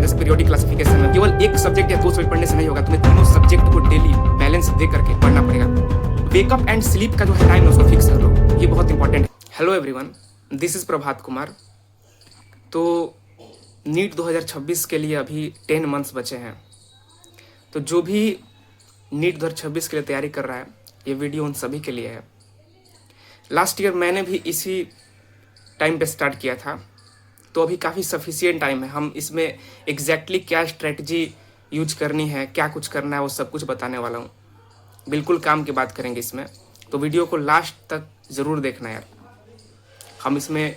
जैसे periodic classification में केवल एक सब्जेक्ट या दो सब्जेक्ट पढ़ने से नहीं होगा, तुम्हें तीनों सब्जेक्ट को डेली बैलेंस दे करके पढ़ना पड़ेगा। वेकअप एंड स्लीप का जो है टाइम उसको फिक्स कर लो, ये बहुत इंपॉर्टेंट है। Hello everyone, this is Prabhat Kumar. तो नीट 2026 के लिए अभी 10 मंथ्स बचे हैं, तो जो भी नीट 2026 के लिए तैयारी कर रहा है, ये वीडियो उन सभी के लिए है। लास्ट ईयर मैंने भी इसी टाइम पे स्टार्ट किया था, तो अभी काफ़ी सफिशिएंट टाइम है। हम इसमें एग्जैक्टली क्या स्ट्रेटजी यूज करनी है, क्या कुछ करना है, वो सब कुछ बताने वाला हूँ। बिल्कुल काम की बात करेंगे इसमें, तो वीडियो को लास्ट तक ज़रूर देखना यार। हम इसमें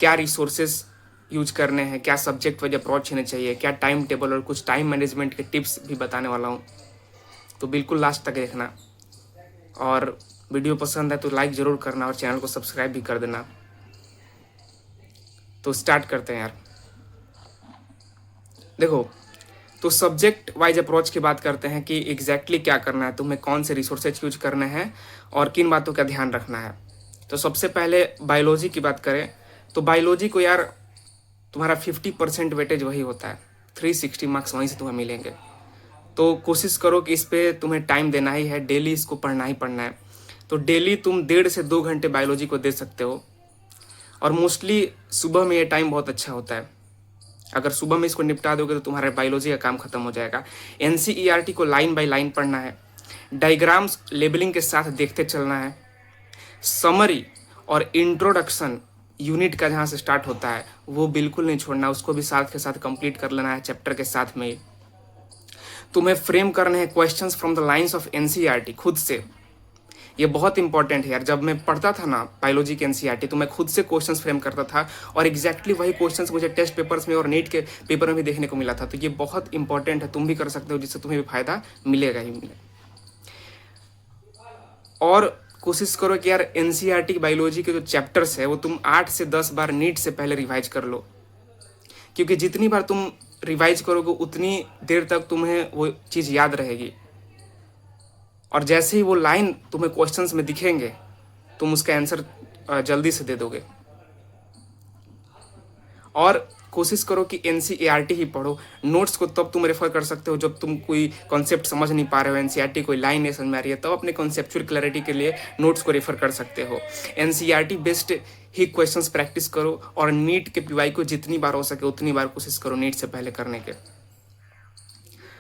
क्या रिसोर्सेज यूज करने हैं, क्या सब्जेक्ट वाइज अप्रोच होने चाहिए, क्या टाइम टेबल और कुछ टाइम मैनेजमेंट के टिप्स भी बताने वाला हूँ, तो बिल्कुल लास्ट तक देखना। और वीडियो पसंद है तो लाइक ज़रूर करना और चैनल को सब्सक्राइब भी कर देना। तो स्टार्ट करते हैं यार। देखो, तो सब्जेक्ट वाइज अप्रोच की बात करते हैं कि एग्जैक्टली क्या करना है, तुम्हें कौन से रिसोर्सेज यूज करने हैं और किन बातों का ध्यान रखना है। तो सबसे पहले बायोलॉजी की बात करें तो बायोलॉजी को यार तुम्हारा 50% वेटेज वही होता है, 360 मार्क्स वहीं से तुम्हें मिलेंगे। तो कोशिश करो कि इस पर तुम्हें टाइम देना ही है, डेली इसको पढ़ना ही पढ़ना है। तो डेली तुम 1.5 से 2 घंटे बायोलॉजी को दे सकते हो, और मोस्टली सुबह में ये टाइम बहुत अच्छा होता है। अगर सुबह में इसको निपटा दोगे तो तुम्हारा बायोलॉजी का काम खत्म हो जाएगा। एनसीईआरटी को लाइन बाय लाइन पढ़ना है, डायग्राम्स लेबलिंग के साथ देखते चलना है, समरी और इंट्रोडक्शन यूनिट का जहाँ से स्टार्ट होता है वो बिल्कुल नहीं छोड़ना, उसको भी साथ के साथ कंप्लीट कर लेना है चैप्टर के साथ में। तुम्हें फ्रेम करने हैं questions from the lines of NCERT खुद से। ये बहुत इंपॉर्टेंट है यार। जब मैं पढ़ता था ना बायोलॉजी के एनसीईआरटी, तो मैं खुद से क्वेश्चंस फ्रेम करता था, और एग्जैक्टली वही क्वेश्चंस मुझे टेस्ट पेपर्स में और नीट के पेपर में भी देखने को मिला था। तो ये बहुत इंपॉर्टेंट है, तुम भी कर सकते हो, जिससे तुम्हें भी फायदा मिलेगा ही मिलेगा। और कोशिश करो कि यार एनसीईआरटी बायोलॉजी के जो चैप्टर्स है वो तुम 8 से 10 बार नीट से पहले रिवाइज कर लो, क्योंकि जितनी बार तुम रिवाइज करोगे उतनी देर तक तुम्हें वो चीज़ याद रहेगी। और जैसे ही वो लाइन तुम्हें क्वेश्चंस में दिखेंगे, तुम उसका आंसर जल्दी से दे दोगे। और कोशिश करो कि एनसीईआरटी ही पढ़ो। नोट्स को तब तुम रेफर कर सकते हो जब तुम कोई कॉन्सेप्ट समझ नहीं पा रहे हो, एनसीईआरटी कोई लाइन नहीं समझ में आ रही है, तब अपने कॉन्सेप्चुअल क्लैरिटी के लिए नोट्स को रेफर कर सकते हो। एनसीईआरटी बेस्ड ही क्वेश्चंस प्रैक्टिस करो, और नीट के पीवाई को जितनी बार हो सके उतनी बार कोशिश करो नीट से पहले करने के।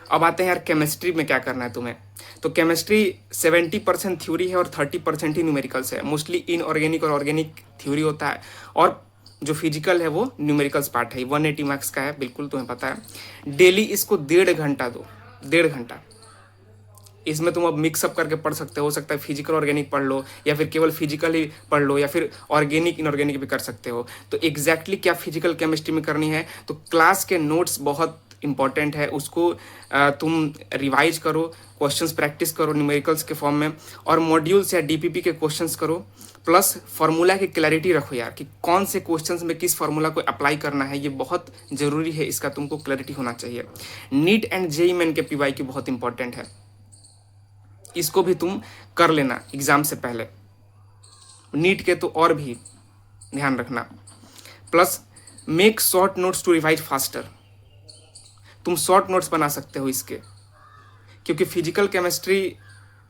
अब आते हैं यार केमिस्ट्री में क्या करना है तुम्हें। तो केमिस्ट्री 70% थ्योरी है और 30% ही न्यूमेरिकल्स है। मोस्टली इनऑर्गेनिक और ऑर्गेनिक थ्योरी होता है, और जो फिजिकल है वो न्यूमेरिकल्स पार्ट है। 180 मार्क्स का है, बिल्कुल तुम्हें पता है। डेली इसको 1.5 घंटा दो, 1.5 घंटा। इसमें तुम अब मिक्सअप करके पढ़ सकते हो सकता है फिजिकल ऑर्गेनिक पढ़ लो, या फिर केवल फिजिकल ही पढ़ लो, या फिर ऑर्गेनिक इनऑर्गेनिक भी कर सकते हो। तो एग्जैक्टली क्या फिजिकल केमिस्ट्री में करनी है, तो क्लास के नोट्स बहुत इंपॉर्टेंट है, उसको तुम रिवाइज करो, क्वेश्चंस प्रैक्टिस करो न्यूमेरिकल्स के फॉर्म में, और मॉड्यूल्स या डीपीपी के क्वेश्चंस करो। प्लस फार्मूला की क्लैरिटी रखो यार, कि कौन से क्वेश्चंस में किस फार्मूला को अप्लाई करना है, ये बहुत ज़रूरी है, इसका तुमको क्लैरिटी होना चाहिए। नीट एंड जेईई मेन के पीवाई की बहुत इंपॉर्टेंट है, इसको भी तुम कर लेना एग्जाम से पहले। नीट के तो और भी ध्यान रखना। Plus make short notes to revise faster. तुम शॉर्ट नोट्स बना सकते हो इसके, क्योंकि फिजिकल केमिस्ट्री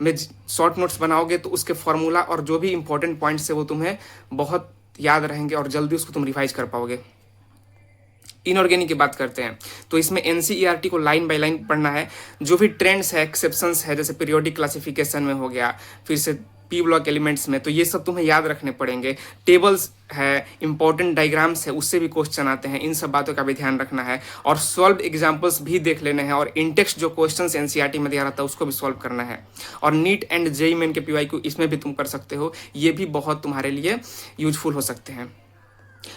में शॉर्ट नोट्स बनाओगे तो उसके फॉर्मूला और जो भी इंपॉर्टेंट पॉइंट्स है वो तुम्हें बहुत याद रहेंगे, और जल्दी उसको तुम रिवाइज कर पाओगे। इनऑर्गेनिक की बात करते हैं तो इसमें एनसीईआरटी को लाइन बाय लाइन पढ़ना है। जो भी ट्रेंड्स है, एक्सेप्शंस है, जैसे पीरियोडिक क्लासिफिकेशन में हो गया, फिर से पी ब्लॉक एलिमेंट्स में, तो ये सब तुम्हें याद रखने पड़ेंगे। टेबल्स है, इंपॉर्टेंट डायग्राम्स है, उससे भी क्वेश्चन आते हैं, इन सब बातों का भी ध्यान रखना है। और सॉल्व एग्जाम्पल्स भी देख लेने हैं, और इनटेक्स्ट जो क्वेश्चंस एनसीईआरटी में दिया रहता है उसको भी सॉल्व करना है। और नीट एंड जेईई मेन के पीवाई को इसमें भी तुम कर सकते हो, ये भी बहुत तुम्हारे लिए यूजफुल हो सकते हैं।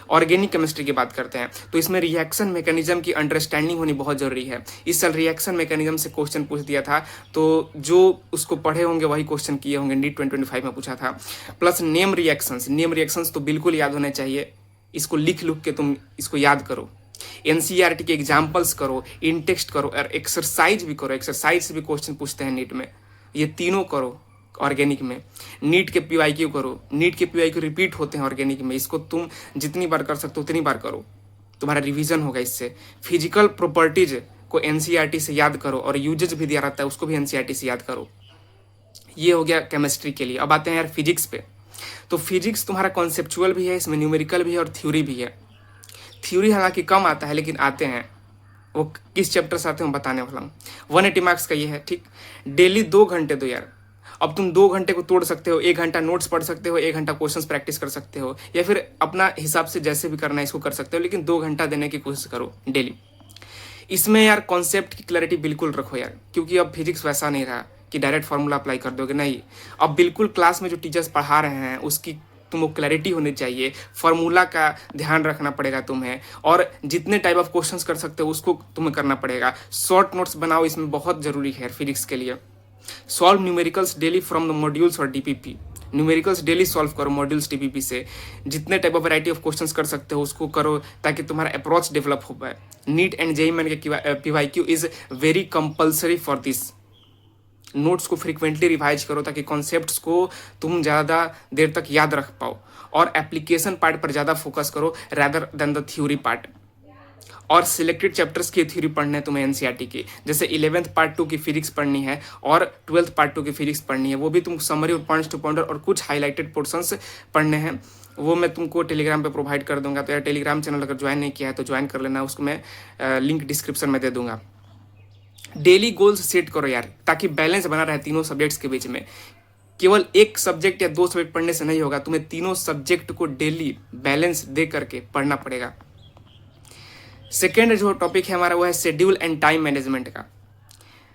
ऑर्गेनिक केमिस्ट्री की बात करते हैं तो इसमें रिएक्शन मैकेनिज्म की अंडरस्टैंडिंग होनी बहुत जरूरी है। इस साल रिएक्शन मैकेनिज्म से क्वेश्चन पूछ दिया था, तो जो उसको पढ़े होंगे वही क्वेश्चन किए होंगे, नीट 2025 में पूछा था। प्लस नेम रिएक्शंस तो बिल्कुल याद होने चाहिए, इसको लिख के तुम इसको याद करो। एनसीईआरटी के एग्जाम्पल्स करो, इनटेक्स्ट करो, और एक्सरसाइज भी करो। एक्सरसाइज से भी क्वेश्चन पूछते हैं नीट में, ये तीनों करो। ऑर्गेनिक में नीट के पीवाईक्यू करो, नीट के पीवाईक्यू रिपीट होते हैं ऑर्गेनिक में, इसको तुम जितनी बार कर सकते हो उतनी बार करो। तुम्हारा रिवीजन होगा इससे। फिजिकल प्रॉपर्टीज को एनसीईआरटी से याद करो और यूजेज भी दिया रहता है उसको भी एनसीईआरटी से याद करो। ये हो गया केमिस्ट्री के लिए। अब आते हैं यार फिजिक्स पे। तो फिजिक्स तुम्हारा कॉन्सेप्चुअल भी है, इसमें न्यूमेरिकल भी है और थ्योरी भी है। थ्योरी हालांकि कम आता है लेकिन आते हैं, वो किस चैप्टर से आते हैं बताने वाला हूँ। 180 मार्क्स का ये है, ठीक। डेली 2 घंटे दो यार। अब तुम 2 घंटे को तोड़ सकते हो, 1 घंटा नोट्स पढ़ सकते हो, 1 घंटा क्वेश्चंस प्रैक्टिस कर सकते हो, या फिर अपना हिसाब से जैसे भी करना है इसको कर सकते हो, लेकिन 2 घंटा देने की कोशिश करो डेली। इसमें यार कॉन्सेप्ट की क्लैरिटी बिल्कुल रखो यार, क्योंकि अब फिजिक्स वैसा नहीं रहा कि डायरेक्ट फार्मूला अप्लाई कर दोगे, नहीं। अब बिल्कुल क्लास में जो टीचर्स पढ़ा रहे हैं उसकी तुमको क्लैरिटी होनी चाहिए, फार्मूला का ध्यान रखना पड़ेगा तुम्हें, और जितने टाइप ऑफ क्वेश्चंस कर सकते हो उसको तुम्हें करना पड़ेगा। शॉर्ट नोट्स बनाओ, इसमें बहुत ज़रूरी है फिजिक्स के लिए। Solve numericals daily from the modules और डीपीपी। न्यूमेरिकल्स डेली सॉल्व करो मॉड्यूल्स डीपीपी से। जितने type of variety of questions कर सकते हो उसको करो ताकि तुम्हारा अप्रोच डेवलप हो पाए। नीट एंड जेईई मेन के PYQ is very compulsory for this. Notes को फ्रीक्वेंटली रिवाइज करो ताकि कॉन्सेप्ट्स को तुम ज़्यादा देर तक याद रख पाओ, और एप्लीकेशन पार्ट पर ज़्यादा फोकस करो rather than the theory part. और सिलेक्टेड चैप्टर्स की थ्योरी पढ़ने है तुम्हें एनसीईआरटी की, जैसे 11th पार्ट 2 की फिजिक्स पढ़नी है और 12th पार्ट 2 की फिजिक्स पढ़नी है, वो भी तुम समरी और पॉइंट्स टू पॉइंटर और कुछ हाईलाइटेड पोर्शंस पढ़ने हैं। वो मैं तुमको टेलीग्राम पे प्रोवाइड कर दूंगा। तो यार टेलीग्राम चैनल अगर ज्वाइन नहीं किया है तो ज्वाइन कर लेना, उसको मैं लिंक डिस्क्रिप्शन में दे दूंगा। डेली गोल्स सेट करो यार ताकि बैलेंस बना रहे तीनों सब्जेक्ट्स के बीच में। केवल एक सब्जेक्ट या 2 सब्जेक्ट पढ़ने से नहीं होगा, तुम्हें तीनों सब्जेक्ट को डेली बैलेंस दे करके पढ़ना पड़ेगा। सेकेंड जो टॉपिक है हमारा वो है शेड्यूल एंड टाइम मैनेजमेंट का।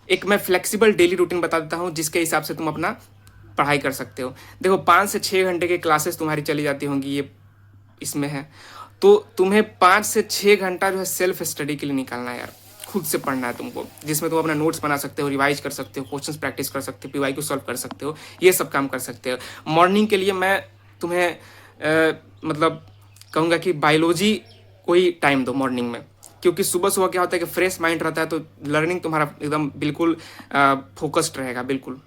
एक मैं फ्लेक्सिबल डेली रूटीन बता देता हूँ जिसके हिसाब से तुम अपना पढ़ाई कर सकते हो। देखो 5 से 6 घंटे की क्लासेस तुम्हारी चली जाती होंगी, ये इसमें है, तो तुम्हें 5 से 6 घंटा जो है सेल्फ स्टडी के लिए निकालना है यार, खुद से पढ़ना है तुमको, जिसमें तुम अपना नोट्स बना सकते हो, रिवाइज कर सकते हो, क्वेश्चंस प्रैक्टिस कर सकते हो, पीवाईक्यू सॉल्व कर सकते हो, ये सब काम कर सकते हो। मॉर्निंग के लिए मैं तुम्हें मतलब कहूँगा कि बायोलॉजी को ही टाइम दो मॉर्निंग में, क्योंकि सुबह सुबह क्या होता है कि फ्रेश माइंड रहता है तो लर्निंग तुम्हारा एकदम बिल्कुल फोकस्ड रहेगा। बिल्कुल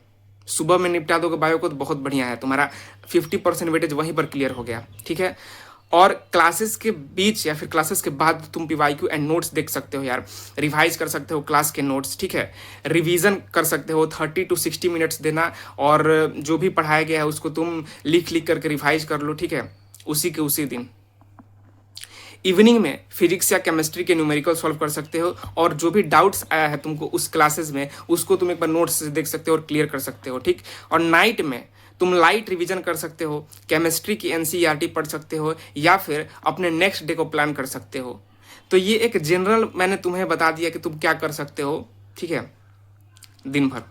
सुबह में निपटा दोगे बायो को तो बहुत बढ़िया है, तुम्हारा 50% वेटेज वहीं पर क्लियर हो गया, ठीक है। और क्लासेस के बीच या फिर क्लासेस के बाद तुम पीवाईक्यू एंड नोट्स देख सकते हो यार, रिवाइज कर सकते हो क्लास के नोट्स, ठीक है। रिवीजन कर सकते हो, 30 to 60 मिनट्स देना, और जो भी पढ़ाया गया है उसको तुम लिख करके रिवाइज कर लो, ठीक है, उसी के उसी दिन। इवनिंग में फिजिक्स या केमिस्ट्री के न्यूमेरिकल सॉल्व कर सकते हो, और जो भी डाउट्स आया है तुमको उस क्लासेस में उसको तुम एक बार नोट्स से देख सकते हो और क्लियर कर सकते हो, ठीक। और नाइट में तुम लाइट रिवीजन कर सकते हो, केमिस्ट्री की एनसीईआरटी पढ़ सकते हो, या फिर अपने नेक्स्ट डे को प्लान कर सकते हो। तो ये एक जनरल मैंने तुम्हें बता दिया कि तुम क्या कर सकते हो, ठीक है, दिन भर।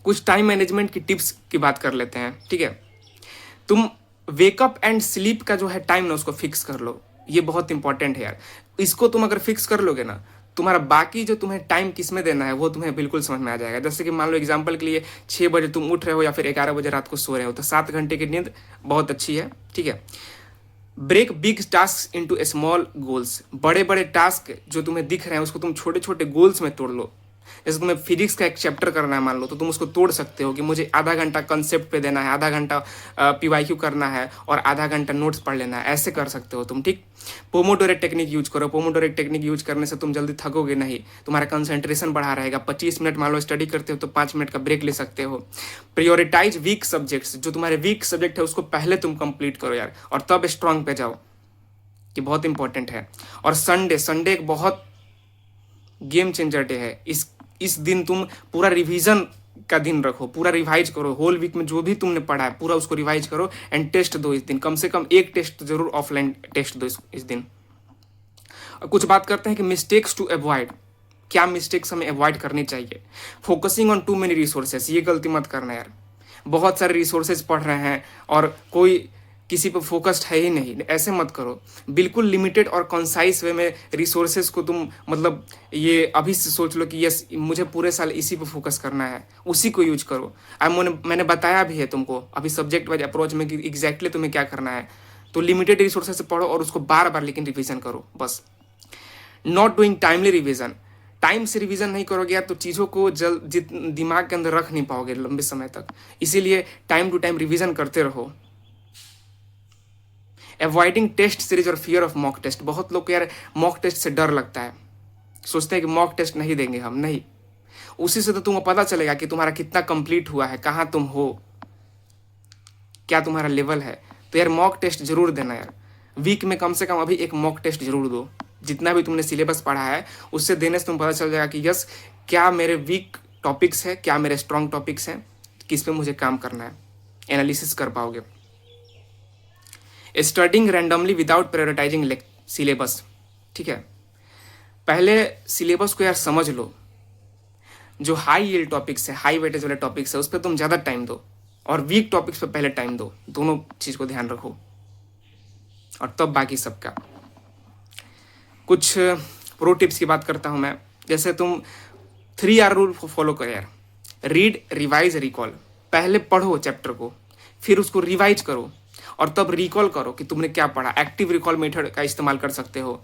कुछ टाइम मैनेजमेंट की टिप्स की बात कर लेते हैं, ठीक है। तुम वेकअप एंड स्लीप का जो है टाइम ना उसको फिक्स कर लो, ये बहुत इंपॉर्टेंट है यार। इसको तुम अगर फिक्स कर लोगे ना, तुम्हारा बाकी जो तुम्हें टाइम किस में देना है वो तुम्हें बिल्कुल समझ में आ जाएगा। जैसे कि मान लो एग्जांपल के लिए 6 बजे तुम उठ रहे हो या फिर 11 बजे रात को सो रहे हो, तो 7 घंटे की नींद बहुत अच्छी है, ठीक है। Break big task into small goals. बड़े बड़े टास्क जो तुम्हें दिख रहे हैं उसको तुम छोटे छोटे गोल्स में तोड़ लो। जैसे तुम्हें फिजिक्स का एक चैप्टर करना है मान लो, तो तुम उसको तोड़ सकते हो कि मुझे आधा घंटा कंसेप्ट पे देना है, आधा घंटा पीवाईक्यू करना है और आधा घंटा नोट्स पढ़ लेना है, ऐसे कर सकते हो तुम, ठीक। पोमोडोरे टेक्निक यूज करो। पोमोडोरे टेक्निक यूज करने से तुम जल्दी थकोगे नहीं, तुम्हारा कंसंट्रेशन बढ़ा रहेगा। 25 मिनट मान लो स्टडी करते हो तो 5 मिनट का ब्रेक ले सकते हो। Prioritise weak subjects. जो तुम्हारे वीक सब्जेक्ट है उसको पहले तुम कंप्लीट करो यार, और तब स्ट्रांग पे जाओ, कि बहुत इंपॉर्टेंट है। और संडे एक बहुत गेम चेंजर डे है। इस दिन तुम पूरा रिवीजन का दिन रखो, पूरा रिवाइज करो, होल वीक में जो भी तुमने पढ़ा है पूरा उसको रिवाइज करो एंड टेस्ट दो इस दिन। कम से कम एक टेस्ट तो जरूर ऑफलाइन टेस्ट दो इस दिन। और कुछ बात करते हैं कि मिस्टेक्स टू अवॉइड, क्या मिस्टेक्स हमें अवॉइड करनी चाहिए। Focusing on too many resources, ये गलती मत करना यार। बहुत सारे रिसोर्सेज पढ़ रहे हैं और कोई किसी पर फोकस्ड है ही नहीं, ऐसे मत करो। बिल्कुल लिमिटेड और कॉन्साइज वे में रिसोर्सेज को तुम मतलब ये अभी से सोच लो कि यस मुझे पूरे साल इसी पे फोकस करना है, उसी को यूज करो। मैंने बताया भी है तुमको अभी सब्जेक्ट वाइज अप्रोच में कि एग्जैक्टली तुम्हें क्या करना है। तो लिमिटेड रिसोर्सेज से पढ़ो और उसको बार बार लेकिन रिविजन करो बस। Not doing timely revision, time से रिवीजन नहीं करोगे यार तो चीज़ों को दिमाग के अंदर रख नहीं पाओगे लंबे समय तक। इसीलिए टाइम टू टाइम रिवीजन करते रहो। अवॉइडिंग टेस्ट सीरीज और फियर ऑफ मॉक टेस्ट। बहुत लोग को यार मॉक टेस्ट से डर लगता है, सोचते हैं कि मॉक टेस्ट नहीं देंगे हम। नहीं, उसी से तो तुम्हें पता चलेगा कि तुम्हारा कितना कंप्लीट हुआ है, कहाँ तुम हो, क्या तुम्हारा लेवल है। तो यार मॉक टेस्ट जरूर देना यार, वीक में कम से कम अभी एक मॉक टेस्ट जरूर दो। जितना भी तुमने सिलेबस पढ़ा है उससे देने से तुम्हें पता चल जाएगा कि यस, क्या मेरे वीक टॉपिक्स है, क्या मेरे स्ट्रॉन्ग टॉपिक्स हैं, किस पे मुझे काम करना है, एनालिसिस कर पाओगे। Studying randomly without prioritising syllabus. ठीक है, पहले सिलेबस को यार समझ लो। जो हाई यील्ड टॉपिक्स है, हाई वेटेज वाले टॉपिक्स है, उस पर तुम ज़्यादा टाइम दो, और वीक टॉपिक्स पे पहले टाइम दो। दोनों चीज़ को ध्यान रखो, और तब बाकी सबका। कुछ प्रो टिप्स की बात करता हूँ मैं। जैसे तुम 3R रूल फॉलो करो यार। Read, revise, recall. पहले पढ़ो चैप्टर को, फिर उसको रिवाइज करो, और तब रिकॉल करो कि तुमने क्या पढ़ा। एक्टिव रिकॉल मेथड का इस्तेमाल कर सकते हो।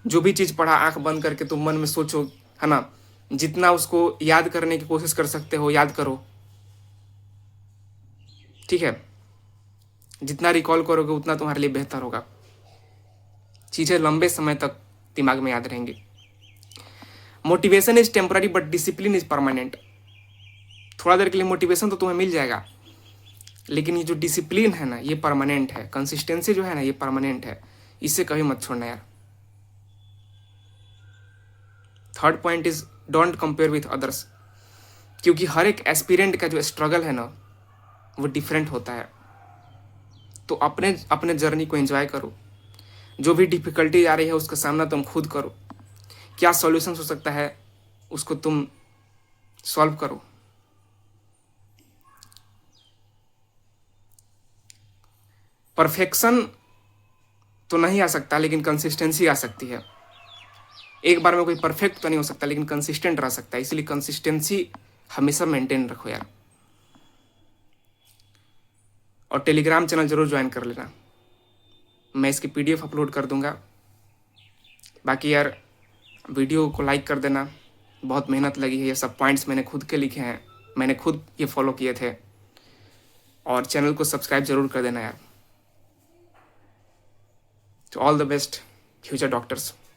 जो भी चीज़ पढ़ा आंख बंद करके तुम मन में सोचो, है ना। जितना उसको याद करने की कोशिश कर सकते हो याद करो, ठीक है। जितना रिकॉल करोगे उतना तुम्हारे लिए बेहतर होगा। चीज़ें लंबे समय तक दिमाग में याद रहेंगी। Motivation is temporary but discipline is permanent. थोड़ा देर के लिए मोटिवेशन तो तुम्हें मिल जाएगा, लेकिन ये जो डिसिप्लिन है ना, ये परमानेंट है। कंसिस्टेंसी जो है ना, ये परमानेंट है। इसे कभी मत छोड़ना यार। Third point is don't compare with others, क्योंकि हर एक एस्पिरेंट का जो स्ट्रगल है ना, वो डिफरेंट होता है। तो अपने अपने जर्नी को एंजॉय करो। जो भी डिफिकल्टी आ रही है उसका सामना तुम खुद करो। क्या सॉल्यूशन हो सकता है उसको तुम सॉल्व करो। परफेक्शन तो नहीं आ सकता, लेकिन कंसिस्टेंसी आ सकती है। एक बार में कोई परफेक्ट तो नहीं हो सकता, लेकिन कंसिस्टेंट रह सकता है। इसलिए कंसिस्टेंसी हमेशा मेंटेन रखो यार। और टेलीग्राम चैनल जरूर ज्वाइन कर लेना, मैं इसकी PDF अपलोड कर दूंगा। बाकी यार वीडियो को लाइक कर देना। बहुत मेहनत लगी है, ये सब पॉइंट्स मैंने खुद के लिखे हैं, मैंने खुद ये फॉलो किए थे। और चैनल को सब्सक्राइब जरूर कर देना यार। तो all the best future doctors.